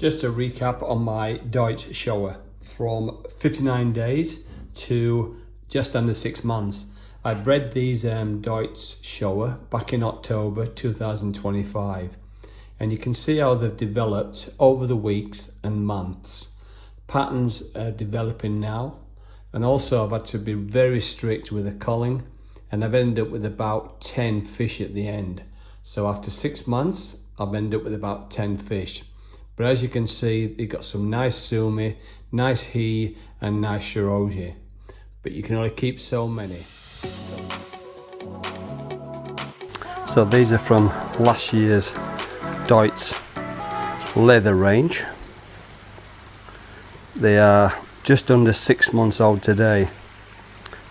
Just a recap on my Doitsu Showa from 59 days to just under 6 months. I bred these Doitsu Showa back in October 2025, and you can see how they've developed over the weeks and months. Patterns are developing now, and also I've had to be very strict with the culling, and I've ended up with about 10 fish at the end. So after 6 months I've ended up with about 10 fish. But as you can see, you've got some nice sumi, nice he, and nice shiroji. But you can only keep so many. So these are from last year's Doitsu leather range. They are just under 6 months old today.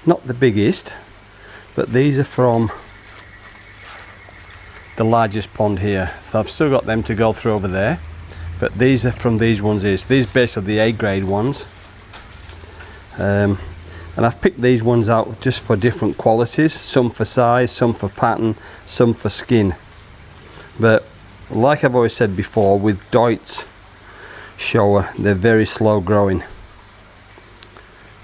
Not the biggest, but these are from the largest pond here. So I've still got them to go through over there. But these are from these ones. These basically the A grade ones, and I've picked these ones out just for different qualities, some for size, some for pattern, some for skin. But like I've always said before, with Doitsu Showa, they're very slow growing.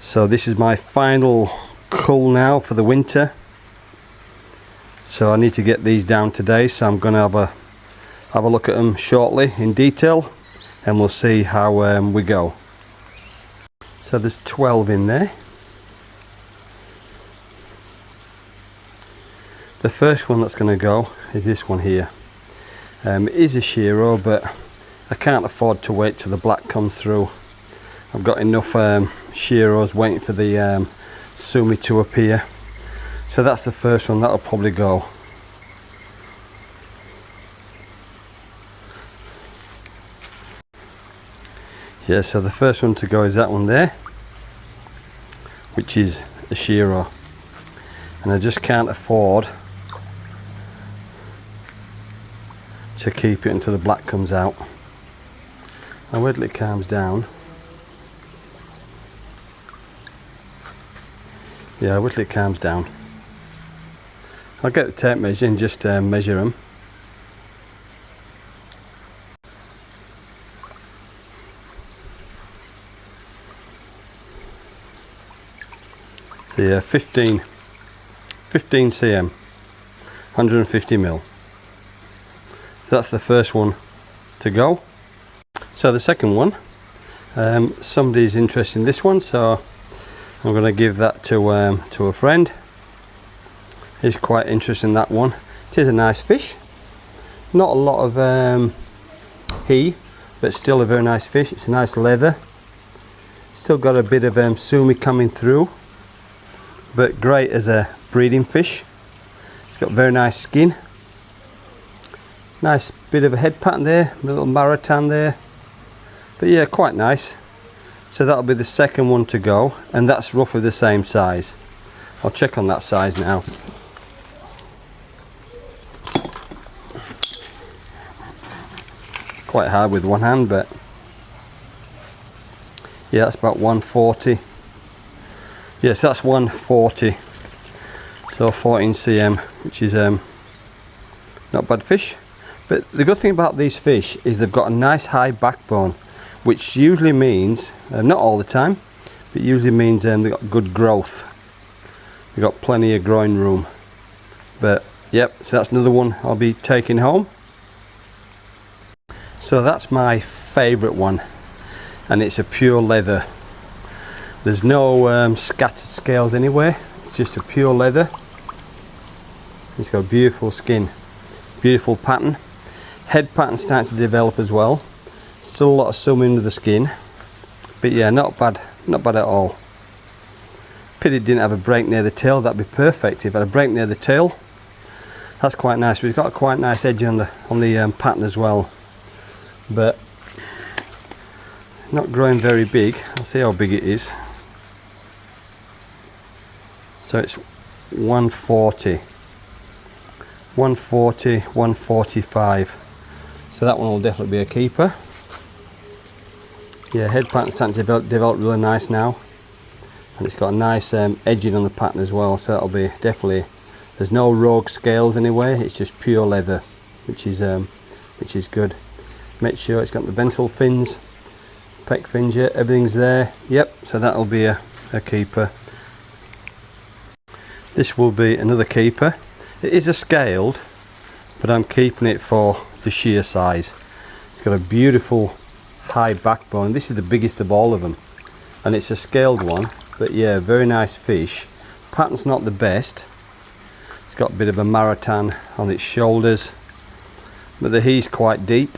So this is my final cull now for the winter, so I need to get these down today. So I'm going to have a look at them shortly in detail, and we'll see how we go. So there's 12 in there. The first one that's going to go is this one here. It is a shiro, but I can't afford to wait till the black comes through. I've got enough shiros waiting for the sumi to appear. So that's the first one that'll probably go. Yeah, so the first one to go is that one there, which is a shiro, and I just can't afford to keep it until the black comes out. And wait till it calms down. Yeah, wait till it calms down. I'll get the tape measure and just measure them. So yeah, 15 cm, 150 mil. So that's the first one to go. So the second one, somebody's interested in this one, so I'm going to give that to a friend. He's quite interested in that one. It is a nice fish. Not a lot of he, but still a very nice fish. It's a nice leather. Still got a bit of sumi coming through, but great as a breeding fish. It's got very nice skin. Nice bit of a head pattern there, a little maratan there. But yeah, quite nice. So that'll be the second one to go, and that's roughly the same size. I'll check on that size now. Quite hard with one hand, but yeah, that's about 140. Yes, that's 140. So 14 cm, which is not bad fish. But the good thing about these fish is they've got a nice high backbone, which usually means, not all the time, but usually means they've got good growth. They've got plenty of growing room. But yep, so that's another one I'll be taking home. So that's my favourite one, and it's a pure leather. There's no scattered scales anywhere, it's just a pure leather. It's got beautiful skin, beautiful pattern. Head pattern starting to develop as well. Still a lot of sumi under the skin, but yeah, not bad at all. Pity it didn't have a break near the tail. That'd be perfect if it had a break near the tail. That's quite nice. We've got a quite nice edge on the pattern as well, but not growing very big. I'll see how big it is. So it's 140, 145. So that one will definitely be a keeper. Yeah, head pattern starting to develop really nice now, and it's got a nice edging on the pattern as well. So that'll be definitely. There's no rogue scales anywhere. It's just pure leather, which is good. Make sure it's got the ventral fins, pec fins, yeah, everything's there. Yep, so that'll be a keeper. This will be another keeper. It is a scaled, but I'm keeping it for the sheer size. It's got a beautiful high backbone. This is the biggest of all of them, and it's a scaled one, but yeah, very nice fish. Pattern's not the best. It's got a bit of a marattan on its shoulders, but the he's quite deep.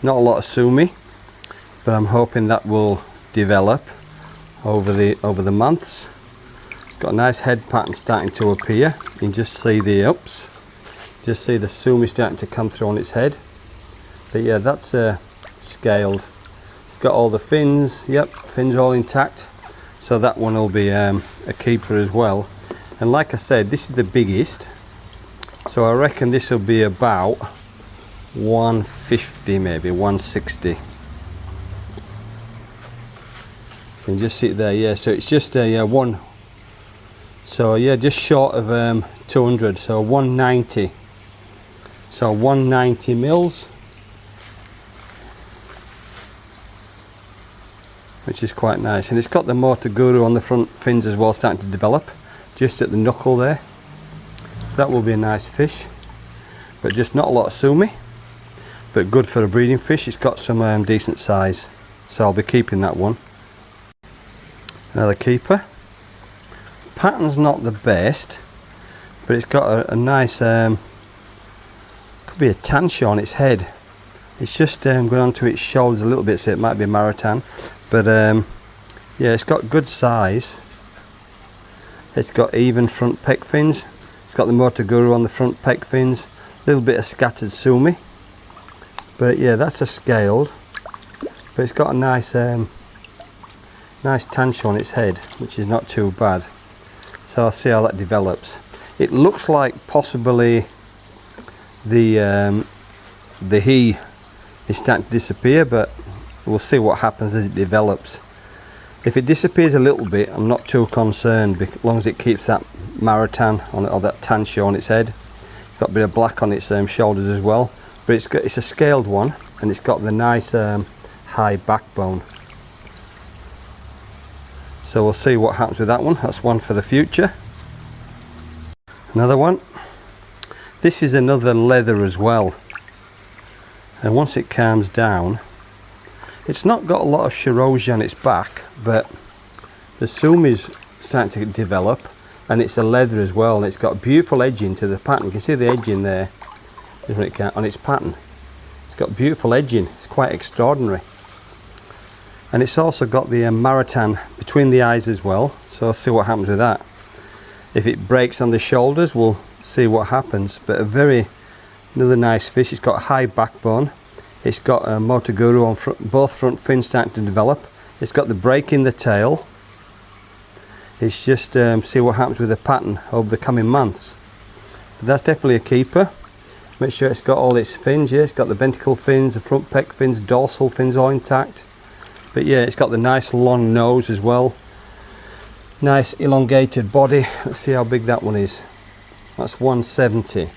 Not a lot of sumi, but I'm hoping that will develop over the months. It's got a nice head pattern starting to appear. You can just see the ups, just see the sumi starting to come through on its head. But yeah, that's scaled. It's got all the fins. Yep, fins all intact. So that one will be a keeper as well. And like I said, this is the biggest. So I reckon this will be about 150, maybe 160. So you can just see it there. Yeah, so it's just a one. So yeah, just short of 200. So 190. So 190 mils, which is quite nice. And it's got the Motoguru on the front fins as well, starting to develop, just at the knuckle there. So that will be a nice fish, but just not a lot of sumi, but good for a breeding fish. It's got some decent size, so I'll be keeping that one. Another keeper. Pattern's not the best, but it's got a nice could be a tansha on its head. It's just going onto its shoulders a little bit, so it might be a marattan, but yeah, it's got good size. It's got even front pec fins. It's got the Motoguru on the front pec fins, a little bit of scattered sumi, but yeah, that's a scaled, but it's got a nice nice tansha on its head, which is not too bad. So I'll see how that develops. It looks like possibly the he is starting to disappear, but we'll see what happens as it develops. If it disappears a little bit, I'm not too concerned, as long as it keeps that marattan on it, or that tansha on its head. It's got a bit of black on its shoulders as well, but it's a scaled one, and it's got the nice high backbone. So we'll see what happens with that one. That's one for the future. Another one. This is another leather as well, and once it calms down, it's not got a lot of shiroji on its back, but the sumi's starting to develop, and it's a leather as well, and it's got beautiful edging to the pattern. You can see the edging there on its pattern. It's got beautiful edging. It's quite extraordinary. And it's also got the marattan between the eyes as well, so I'll see what happens with that. If it breaks on the shoulders, we'll see what happens. But another nice fish. It's got a high backbone. It's got a Motoguru on both front fins starting to develop. It's got the break in the tail. It's just see what happens with the pattern over the coming months. But that's definitely a keeper. Make sure it's got all its fins. Yeah, it's got the ventral fins, the front pec fins, dorsal fins all intact. But yeah, it's got the nice long nose as well. Nice elongated body. Let's see how big that one is. That's 170.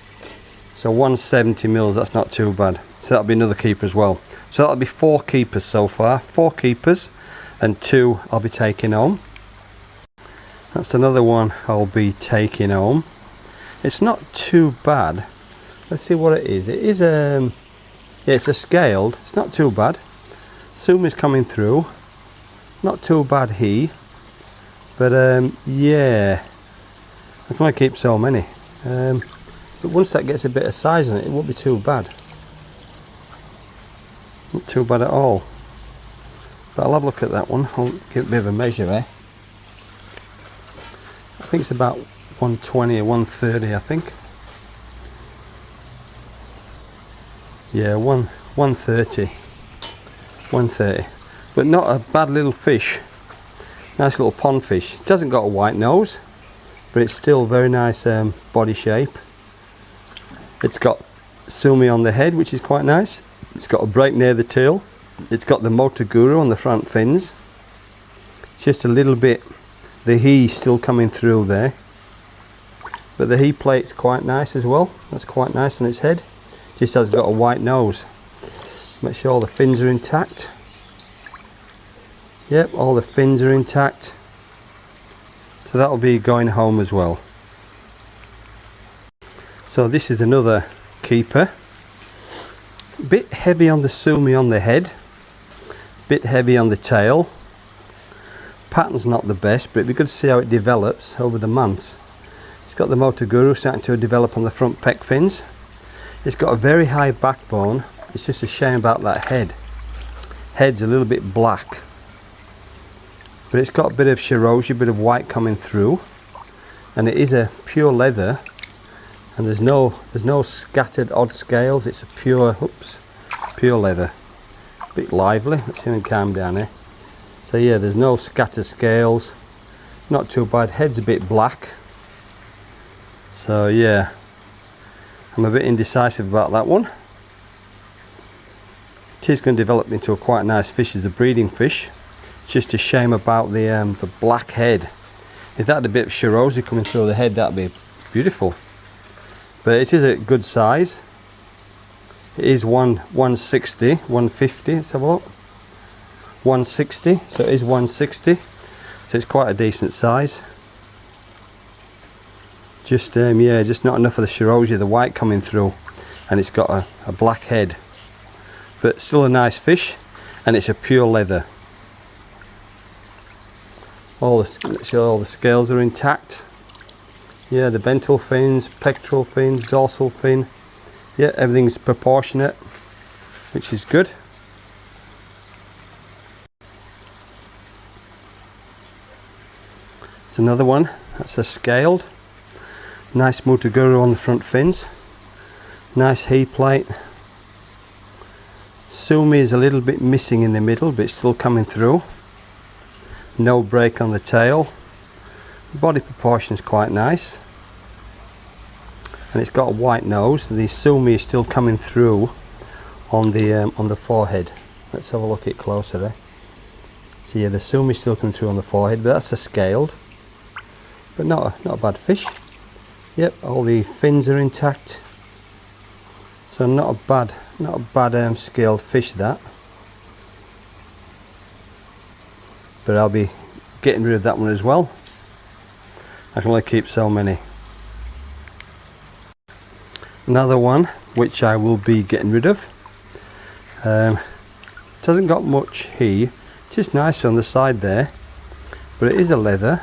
So 170 mils, that's not too bad. So that'll be another keeper as well. So that'll be 4 keepers so far. 4 keepers, and 2 I'll be taking home. That's another one I'll be taking home. It's not too bad. Let's see what it is. It is yeah, it's a scaled. It's not too bad. Sumi's coming through. Not too bad but yeah, I can only keep so many. But once that gets a bit of size in it, it won't be too bad. Not too bad at all. But I'll have a look at that one. I'll give it a bit of a measure there. I think it's about 120 or 130, I think. Yeah, 130. 130. But not a bad little fish. Nice little pond fish. It hasn't got a white nose, but it's still very nice body shape. It's got sumi on the head, which is quite nice. It's got a break near the tail. It's got the Motoguru on the front fins. It's just a little bit, the he still coming through there. But the he plate's quite nice as well. That's quite nice on its head. Just has got a white nose. Make sure all the fins are intact. Yep, all the fins are intact. So that will be going home as well. So this is another keeper. Bit heavy on the sumi on the head. Bit heavy on the tail. Pattern's not the best, but it'd be good to see how it develops over the months. It's got the Motoguru starting to develop on the front pec fins. It's got a very high backbone. It's just a shame about that head. Head's a little bit black, but it's got a bit of shiroshi, a bit of white coming through, and it is a pure leather, and there's no scattered odd scales. It's a pure leather. A bit lively. Let's see if I can calm down here. So yeah, there's no scatter scales. Not too bad. Head's a bit black. So yeah, I'm a bit indecisive about that one. It is going to develop into a quite nice fish as a breeding fish. It's just a shame about the black head. If that had a bit of shiroshi coming through the head, that'd be beautiful. But it is a good size. It is 160, 150. Let's have a look. 160. So it is 160. So it's quite a decent size. Just yeah, just not enough of the shiroshi, the white coming through, and it's got a black head. But still a nice fish, and it's a pure leather. Let's show all the scales are intact. Yeah, the ventral fins, pectoral fins, dorsal fin. Yeah, everything's proportionate, which is good. It's another one. That's a scaled. Nice Motoguru on the front fins. Nice he plate. Sumi is a little bit missing in the middle, but it's still coming through. No break on the tail. Body proportion is quite nice, and it's got a white nose. The sumi is still coming through on the forehead. Let's have a look at it closer there. So yeah, the sumi is still coming through on the forehead, but that's a scaled, but not a bad fish. Yep, all the fins are intact. So not a bad scaled fish that. But I'll be getting rid of that one as well. I can only keep so many. Another one which I will be getting rid of. It hasn't got much here. It's just nice on the side there, but it is a leather.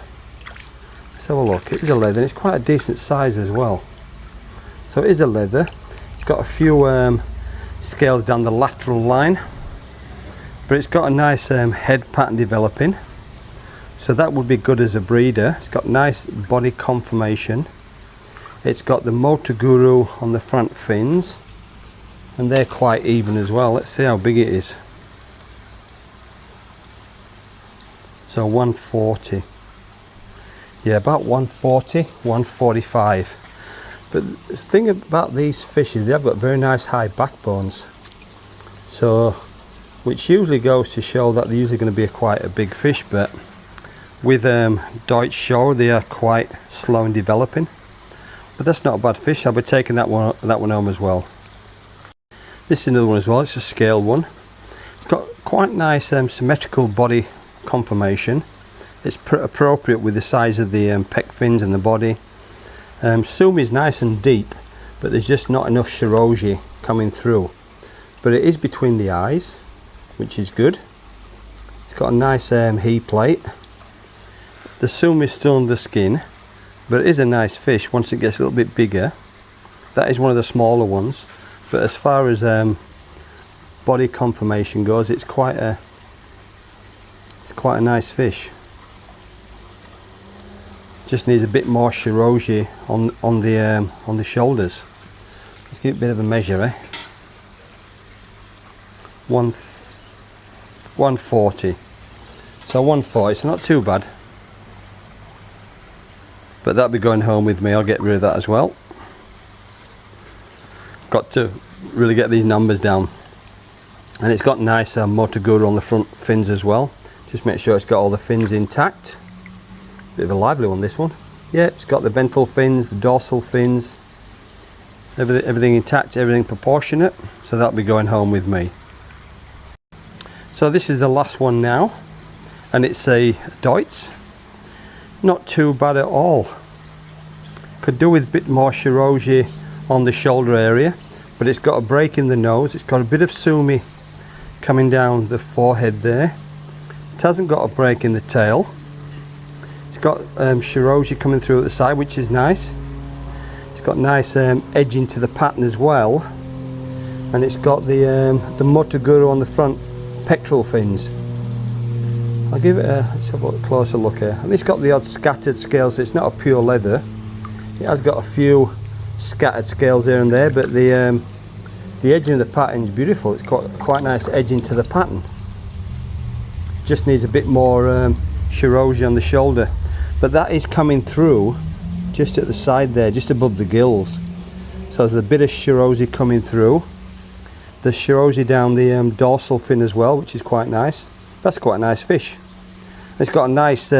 Let's have a look. It is a leather. It's quite a decent size as well. So it is a leather. It's got a few scales down the lateral line, but it's got a nice head pattern developing, so that would be good as a breeder. It's got nice body conformation. It's got the Motoguru on the front fins, and they're quite even as well. Let's see how big it is. So 140. Yeah, about 140, 145. But the thing about these fishes, they've got very nice high backbones. So, which usually goes to show that they're usually going to be quite a big fish, but with Doitsu Showa they are quite slow in developing. But that's not a bad fish. I'll be taking that one home as well. This is another one as well. It's a scaled one. It's got quite nice symmetrical body conformation. It's appropriate with the size of the pec fins and the body. Sumi is nice and deep, but there's just not enough shiroshi coming through. But it is between the eyes, which is good. It's got a nice he plate. The sumi is still under the skin, but it is a nice fish once it gets a little bit bigger. That is one of the smaller ones, but as far as body conformation goes, it's quite a nice fish. Just needs a bit more shiroshi on the shoulders. Let's give it a bit of a measure, eh? 140. So 140, it's not too bad. But that'll be going home with me. I'll get rid of that as well. Got to really get these numbers down. And it's got nice Motoguru on the front fins as well. Just make sure it's got all the fins intact. Bit of a lively one, this one. Yeah, it's got the ventral fins, the dorsal fins, everything intact, everything proportionate. So that'll be going home with me. So this is the last one now, and it's a Doitsu. Not too bad at all. Could do with a bit more Shiroji on the shoulder area, but it's got a break in the nose. It's got a bit of sumi coming down the forehead there. It hasn't got a break in the tail. It's got Shiroji coming through at the side, which is nice. It's got nice edging to the pattern as well, and it's got the Motoguru on the front pectoral fins. I'll give it let's have a closer look here. And it's got the odd scattered scales, so it's not a pure leather. It has got a few scattered scales here and there, but the edging of the pattern is beautiful. It's got quite nice edging to the pattern. Just needs a bit more Shiroji on the shoulder, but that is coming through just at the side there, just above the gills. So there's a bit of Shiroji coming through. There's Shiroji down the dorsal fin as well, which is quite nice. That's quite a nice fish. It's got a nice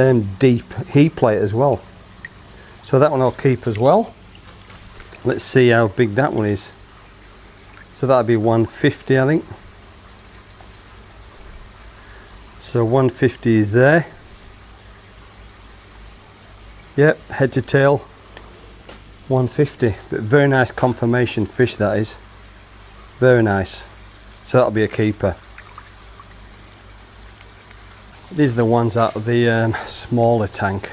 deep heat plate as well. So that one I'll keep as well. Let's see how big that one is. So that'll be 150, I think. So 150 is there. Yep, head to tail 150. But very nice conformation fish, that is. Very nice. So that'll be a keeper. These are the ones out of the smaller tank.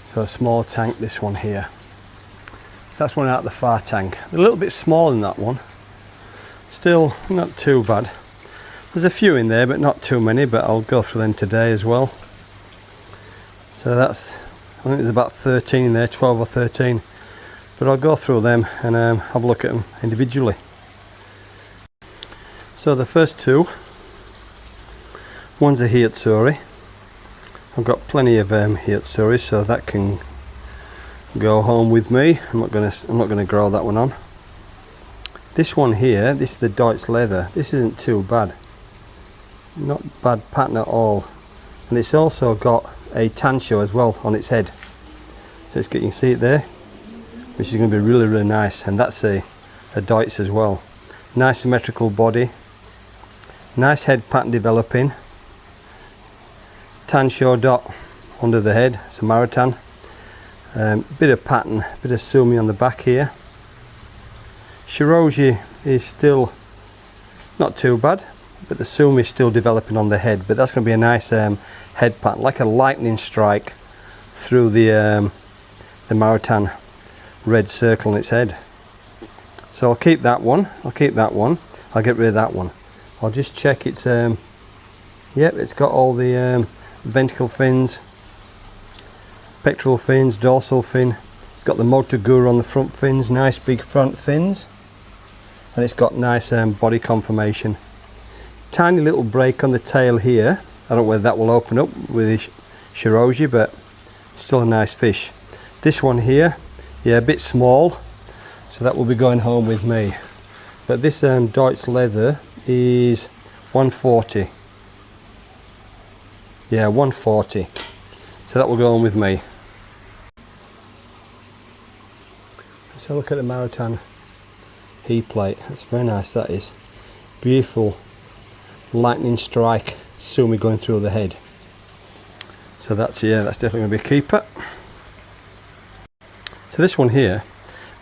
So a small tank, this one here. That's one out of the far tank. A little bit smaller than that one. Still not too bad. There's a few in there, but not too many, but I'll go through them today as well. So that's, I think there's about 13 in there, 12 or 13. But I'll go through them and have a look at them individually. So the first two, one's a Hiyatsuri. I've got plenty of Hiyatsuri, so that can go home with me. I'm not gonna grow that one on. This one here, this is the Doitsu leather. This isn't too bad. Not bad pattern at all. And it's also got a tansho as well on its head. So you can see it there, which is going to be really, really nice. And that's a Doitsu as well. Nice symmetrical body. Nice head pattern developing. Tansho dot under the head, Samaritan. Bit of pattern, bit of sumi on the back here. Shiroji is still not too bad, but the sumi is still developing on the head. But that's going to be a nice head pattern, like a lightning strike through the Maritan red circle on its head. So I'll keep that one. I'll keep that one. I'll get rid of that one. I'll just check it's yep, it's got all the ventral fins, pectoral fins, dorsal fin. It's got the Motoguru on the front fins, nice big front fins, and it's got nice body conformation. Tiny little break on the tail here. I don't know whether that will open up with the Shiroji, but still a nice fish. This one here, yeah, a bit small, so that will be going home with me. But this Doitsu leather is 140. Yeah, 140. So that will go on with me. Let's have a look at the Maritan heat plate. That's very nice, that is. Beautiful lightning strike sumi going through the head. So that's, yeah, that's definitely going to be a keeper. So this one here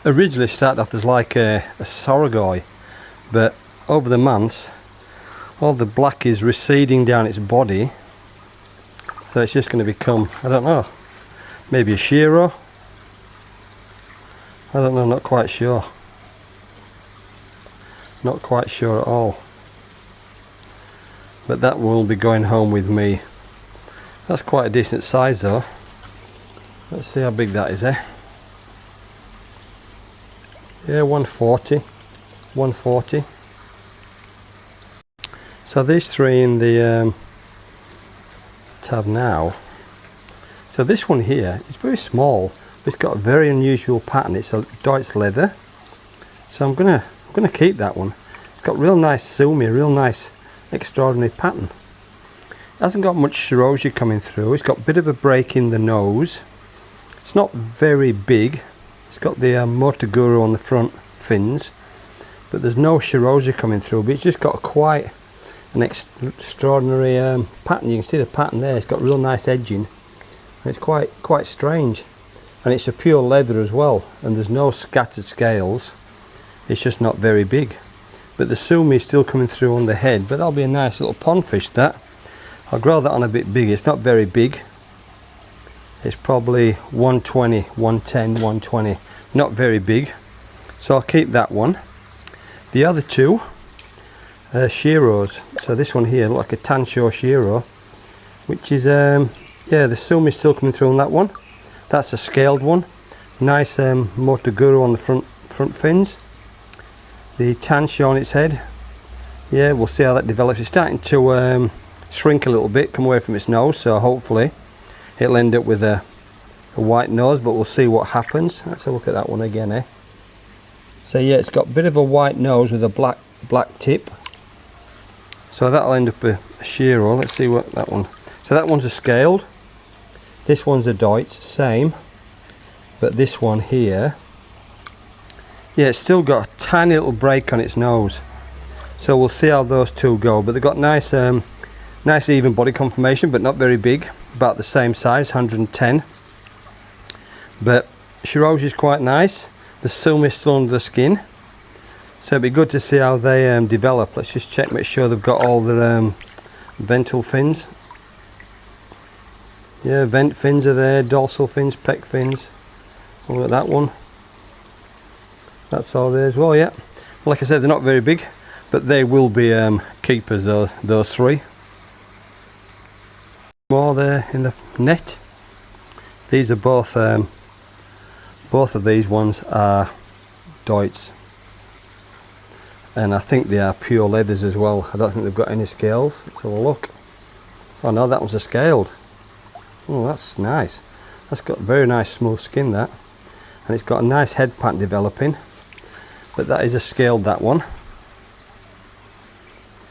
originally started off as like a Sorogoi, but over the months all the black is receding down its body, so it's just going to become, I don't know, maybe a Shiro. I don't know, not quite sure. Not quite sure at all. But that will be going home with me. That's quite a decent size though. Let's see how big that is, eh? Yeah, 140. 140. So these three in the tab now. So this one here is very small, but it's got a very unusual pattern. It's a Doitsu leather. So I'm gonna keep that one. It's got real nice sumi, real nice extraordinary pattern. It hasn't got much Shiroji coming through. It's got a bit of a break in the nose. It's not very big. It's got the Motoguru on the front fins, but there's no Shiroji coming through, but it's just got a quite an extraordinary pattern. You can see the pattern there. It's got real nice edging, and it's quite strange. And it's a pure leather as well, and there's no scattered scales. It's just not very big. But the sumi is still coming through on the head, but that'll be a nice little pond fish. That I'll grow that on a bit bigger. It's not very big. It's probably 120, 110, 120. Not very big. So I'll keep that one. The other two are Shiros. So this one here, look like a Tansho Shiro, which is yeah, the sumi is still coming through on that one. That's a scaled one. Nice Motoguru on the front fins. The Tansho on its head. Yeah, we'll see how that develops. It's starting to shrink a little bit, come away from its nose, so hopefully it'll end up with a white nose, but we'll see what happens. Let's have a look at that one again, eh? So yeah, it's got a bit of a white nose with a black tip. So that'll end up a Shiro. Let's see what that one. So that one's a scaled. This one's a Doitsu, same. But this one here, yeah, it's still got a tiny little break on its nose. So we'll see how those two go. But they've got nice, nice even body conformation, but not very big. About the same size, 110. But Shiroji is quite nice. The sumi is still under the skin. So it'd be good to see how they develop. Let's just check, make sure they've got all their ventral fins. Yeah, vent fins are there, dorsal fins, pec fins. Look at that one. That's all there as well, yeah. Like I said, they're not very big, but they will be keepers, those three. More there in the net. These are both of these ones are Doitsu, and I think they are pure leathers as well. I don't think they've got any scales. Let's have a look. Oh no, that one's a scaled. Oh, that's nice. That's got very nice smooth skin, that, and it's got a nice head pattern developing. But that is a scaled, that one.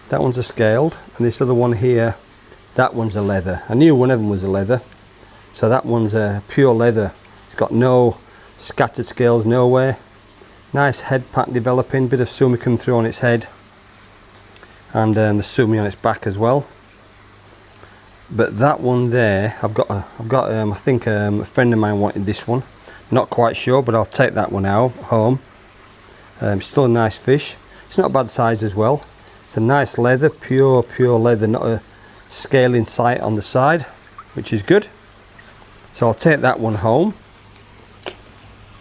That one's a scaled, and this other one here, that one's a leather. I knew one of them was a leather. So that one's a pure leather. It's got no scattered scales nowhere. Nice head pattern developing, bit of sumi coming through on its head, and the sumi on its back as well. But that one there, I've got I think a friend of mine wanted this one. Not quite sure, but I'll take that one out home. Still a nice fish. It's not a bad size as well. It's a nice leather, pure leather, not a scale in sight on the side, which is good. So I'll take that one home,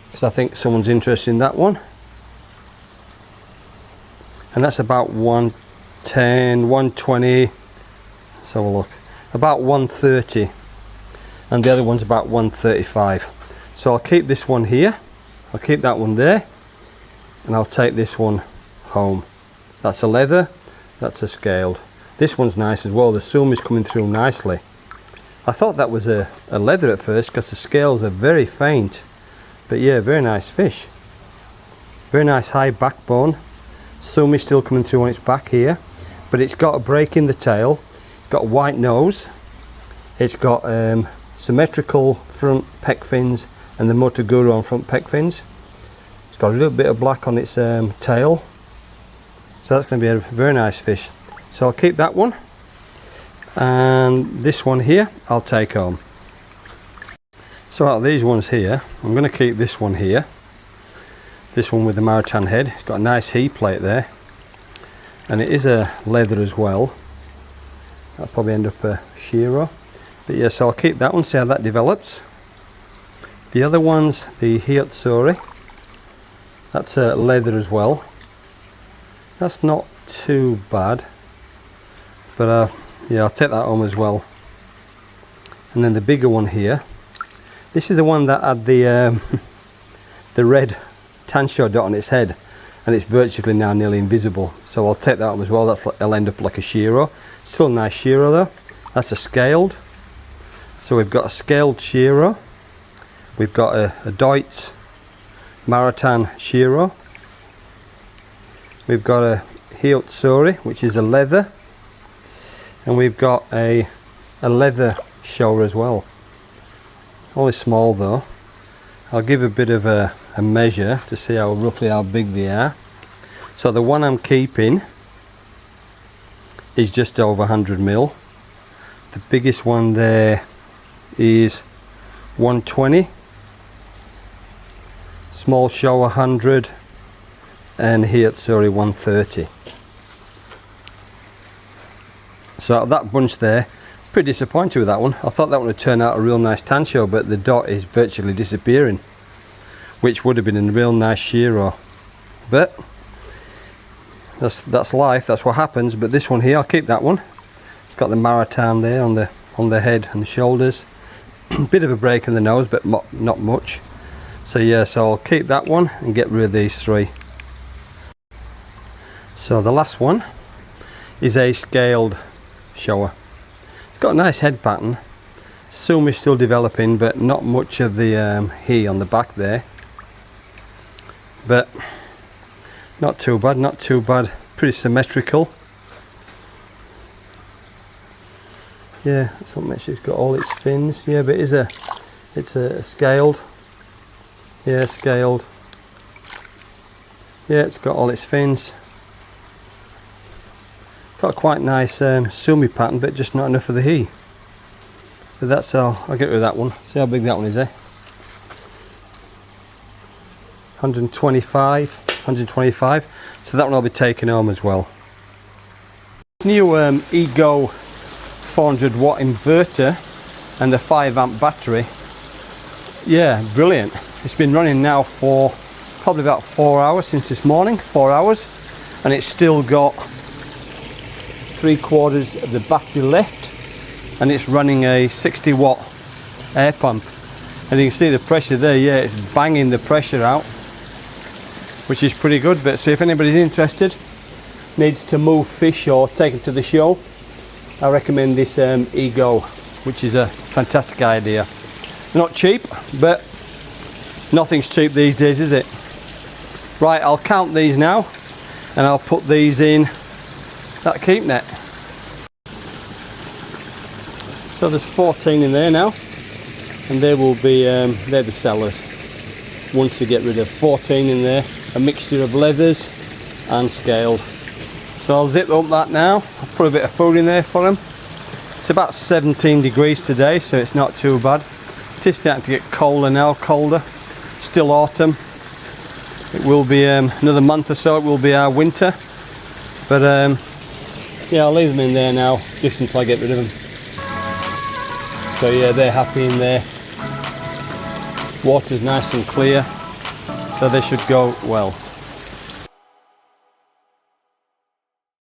because I think someone's interested in that one. And that's about 110, 120, let's have a look, about 130, and the other one's about 135. So I'll keep this one here, I'll keep that one there, and I'll take this one home. That's a leather, that's a scaled. This one's nice as well, the sumi is coming through nicely. I thought that was a leather at first, because the scales are very faint. But yeah, very nice fish. Very nice high backbone. Sumi still coming through on its back here. But it's got a break in the tail. It's got a white nose. It's got symmetrical front pec fins and the Motoguru on front pec fins. It's got a little bit of black on its tail. So that's going to be a very nice fish. So I'll keep that one. And this one here, I'll take home. So out of these ones here, I'm going to keep this one here. This one with the Marutan head. It's got a nice heat plate there. And it is a leather as well. That'll probably end up a Shiro. But yeah, so I'll keep that one, see how that develops. The other one's the Hiotsuri. That's a leather as well. That's not too bad. But yeah, I'll take that home as well. And then the bigger one here. This is the one that had the red Tansho dot on its head, and it's virtually now nearly invisible. So I'll take that home as well. That'll end up like a Shiro. Still a nice Shiro though. That's a scaled. So we've got a scaled Shiro. We've got a Doitsu Marutan Shiro. We've got a Hiotsuri, which is a leather. And we've got a leather Showa as well. Only small though. I'll give a bit of a measure to see roughly how big they are. So the one I'm keeping is just over 100 mil. The biggest one there is 120. Small Showa 100, and here it's only 130. So out of that bunch there, pretty disappointed with that one. I thought that one would turn out a real nice Tansho, but the dot is virtually disappearing, which would have been a real nice Shiro. But that's life, that's what happens. But this one here, I'll keep that one. It's got the Maratán there on the head and the shoulders. Bit of a break in the nose, but not much. So yeah, so I'll keep that one and get rid of these three. So the last one is a scaled Showa. It's got a nice head pattern. Sumi's still developing, but not much of the he on the back there. But not too bad, not too bad. Pretty symmetrical. Yeah, that's what makes it's got all its fins. Yeah, but it's a scaled. Yeah, scaled. Yeah, it's got all its fins. Got a quite nice Sumi pattern, but just not enough for the he. But that's all. I'll get rid of that one. See how big that one is, eh? 125. So that one I'll be taking home as well. New Ego 400 watt inverter and the 5 amp battery. Yeah, brilliant. It's been running now for probably about 4 hours since this morning. 4 hours, and it's still got 3/4 of the battery left, and it's running a 60 watt air pump, and you can see the pressure there. Yeah, it's banging the pressure out, which is pretty good. But so if anybody's interested, needs to move fish or take them to the show, I recommend this Ego, which is a fantastic idea. Not cheap, but nothing's cheap these days, is it? Right, I'll count these now, and I'll put these in that keep net. So there's 14 in there now, and they will be they're the sellers. Once to get rid of 14 in there, a mixture of leathers and scaled. So I'll zip up that now. I'll put a bit of food in there for them. It's about 17 degrees today, so it's not too bad. It is starting to get colder now, colder. Still autumn. It will be another month or so, it will be our winter. But yeah, I'll leave them in there now, just until I get rid of them. So yeah, they're happy in there. Water's nice and clear, so they should go well.